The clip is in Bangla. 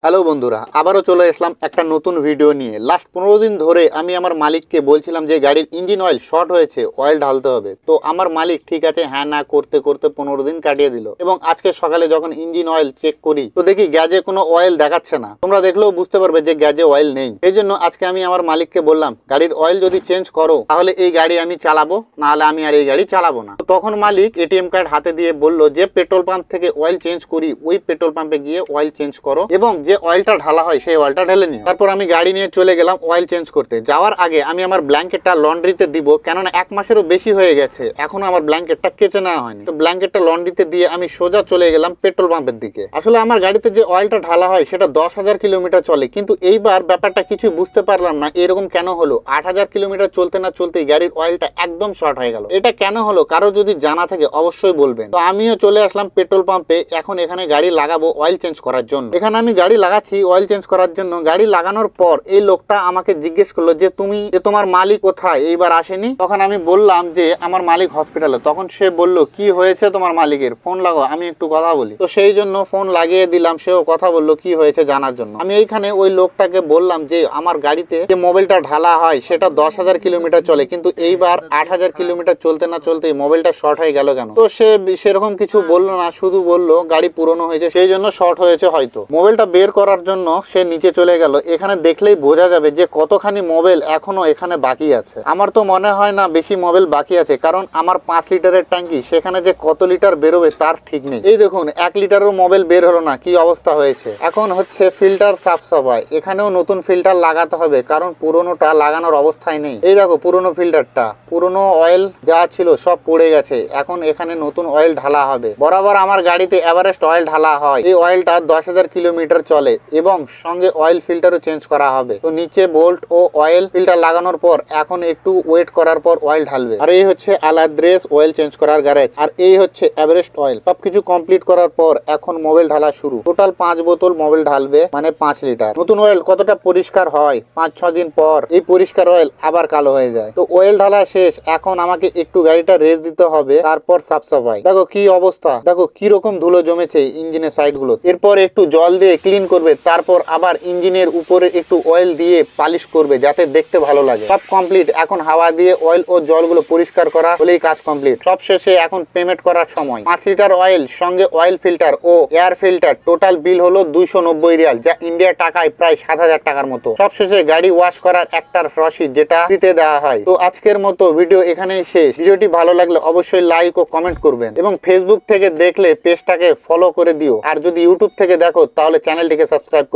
হ্যালো বন্ধুরা, আবারও চলে আসলাম একটা নতুন ভিডিও নিয়ে। লাস্ট 15 দিন ধরে আমি আমার মালিককে বলছিলাম যে গাড়ির ইঞ্জিন অয়েল শর্ট হয়েছে, অয়েল ঢালতে হবে। তো আমার মালিক ঠিক আছে হ্যাঁ না করতে করতে 15 দিন কাটিয়ে দিল। এবং আজকে সকালে যখন ইঞ্জিন অয়েল চেক করি তো দেখি গ্যাজে কোনো অয়েল দেখাচ্ছে না। তোমরা দেখলেও বুঝতে পারবে যে গ্যাজে অয়েল নেই। এই জন্য আজকে আমি আমার মালিককে বললাম গাড়ির অয়েল যদি চেঞ্জ করো তাহলে এই গাড়ি আমি চালাবো, নাহলে আমি আর এই গাড়ি চালাবো না। তো তখন মালিক এটিএম কার্ড হাতে দিয়ে বলল যে পেট্রোল পাম্প থেকে অয়েল চেঞ্জ করি ওই পেট্রোল পাম্পে গিয়ে অয়েল চেঞ্জ করো এবং যে অয়েলটা ঢালা হয় সেই অয়েলটা ঢেলে নিও। তারপর আমি গাড়ি নিয়ে চলে গেলাম অয়েল চেঞ্জ করতে। যাওয়ার আগে আমি আমার ব্ল্যাঙ্কেটটা লন্ড্রিতে দিব, কেননা 1 মাসেরও বেশি হয়ে গেছে, এখনো আমার ব্ল্যাঙ্কেটটা কেচে নেওয়া হয়নি। তো ব্ল্যাঙ্কেটটা লন্ড্রিতে দিয়ে আমি সোজা চলে গেলাম পেট্রোল পাম্পের দিকে। আসলে আমার গাড়িতে যে অয়েলটা ঢালা হয় সেটা 10,000 কিলোমিটার চলে, কিন্তু এইবার ব্যাপারটা কিছুই বুঝতে পারলাম না এরকম কেন হলো। 8,000 কিলোমিটার চলতে না চলতেই গাড়ির অয়েলটা একদম শর্ট হয়ে গেল। এটা কেন হলো কারো যদি জানা থাকে অবশ্যই বলবেন। তো আমিও চলে আসলাম পেট্রোল পাম্পে, এখন এখানে গাড়ি লাগাবো অয়েল চেঞ্জ করার জন্য। এখানে আমি গাড়ি লাগাচ্ছি অয়েল চেঞ্জ করার জন্য। গাড়ি লাগানোর পর এই লোকটা আমাকে জিজ্ঞেস করলো যে তুমি যে তোমার মালিক কোথায়, এইবার আসেনি? তখন আমি বললাম যে আমার মালিক হসপিটালে। তখন সে বলল কি হয়েছে তোমার মালিকের, ফোন লাগাও আমি একটু কথা বলি। তো সেই জন্য ফোন লাগিয়ে দিলাম, সেও কথা বললো কি হয়েছে জানার জন্য। আমি এইখানে ওই লোকটাকে বললাম যে আমার গাড়িতে যে মোবাইলটা ঢালা হয় সেটা 10,000 কিলোমিটার চলে, কিন্তু এইবার 8,000 কিলোমিটার চলতে না চলতেই মোবাইলটা শর্ট হয়ে গেল কেন? তো সে সেরকম কিছু বললো না, শুধু বললো গাড়ি পুরনো হয়েছে সেই জন্য শর্ট হয়েছে হয়তো। মোবাইলটা বের করার জন্য সে নিচে চলে গেল। এখানে দেখলেই বোঝা যাবে যে কতখানি মোবাইল এখনো এখানে বাকি আছে। আমার তো মনে হয় না বেশি মোবাইল বাকি আছে, কারণ আমার 5 লিটারের ট্যাঙ্কি, সেখানে যে কত লিটার বেরোবে তার ঠিক নেই। এই দেখুন 1 লিটারও মোবাইল বের হলো না, কি অবস্থা হয়েছে। এখন হচ্ছে ফিল্টার সাফ সাফাই, এখানেও নতুন ফিল্টার লাগাতে হবে কারণ পুরোনোটা লাগানোর অবস্থায় নেই। এই দেখো পুরোনো ফিল্টারটা, পুরোনো অয়েল যা ছিল সব পড়ে গেছে, এখন এখানে নতুন অয়েল ঢালা হবে। বরাবর আমার গাড়িতে এভারেস্ট অয়েল ঢালা হয়, এই অয়েলটা 10,000 কিলোমিটার চলে এবং সঙ্গে অয়েল ফিল্টারও চেঞ্জ করা হবে। তো নিচে বোল্ট ও অয়েল ফিল্টার লাগানোর পর এখন একটু ওয়েট করার পর অয়েল ঢালবে। আর এই হচ্ছে আলাদ্রেস অয়েল চেঞ্জ করার গ্যারেজ, আর এই হচ্ছে এভারেস্ট অয়েল। সবকিছু কমপ্লিট করার পর এখন মোবাইল ঢালা শুরু। টোটাল 5 বোতল মোবাইল ঢালবে, মানে 5 লিটার। নতুন অয়েল কতটা পরিষ্কার হয়, 5-6 দিন পর এই পরিষ্কার অয়েল আবার কালো হয়ে যায়। তো অয়েল ঢালা শেষ, এখন আমাকে একটু গাড়িটা রেস্ট দিতে হবে, তারপর সাফ সাফাই। দেখো কি অবস্থা, দেখো কি রকম ধুলো জমেছে ইঞ্জিনের সাইড গুলো। এরপর একটু জল দিয়ে ক্লিন করবে, তারপর আবার ইঞ্জিনের উপরে একটু অয়েল দিয়ে পালিশ করবে যাতে দেখতে ভালো লাগে। সব কমপ্লিট, এখন হাওয়া দিয়ে অয়েল ও জলগুলো পরিষ্কার করা হলেই কাজ কমপ্লিট। সব শেষে এখন পেমেন্ট করার সময়। 5 লিটার অয়েল সঙ্গে অয়েল ফিল্টার ও এয়ার ফিল্টার টোটাল বিল হলো 290 রিয়াল, যা ইন্ডিয়ার টাকায় প্রায় 7,000 টাকার মতো। সব শেষে গাড়ি ওয়াশ করার একটা রসিদ যেটা ফ্রিতে দেওয়া হয়। তো আজকের মতো ভিডিও এখানেই শেষ। ভিডিওটি ভালো লাগলে অবশ্যই লাইক ও কমেন্ট করবেন এবং ফেসবুক থেকে দেখলে পেজটাকে ফলো করে দিও, আর যদি ইউটিউব থেকে দেখো তাহলে চ্যানেলটিকে সাবস্ক্রাইব করে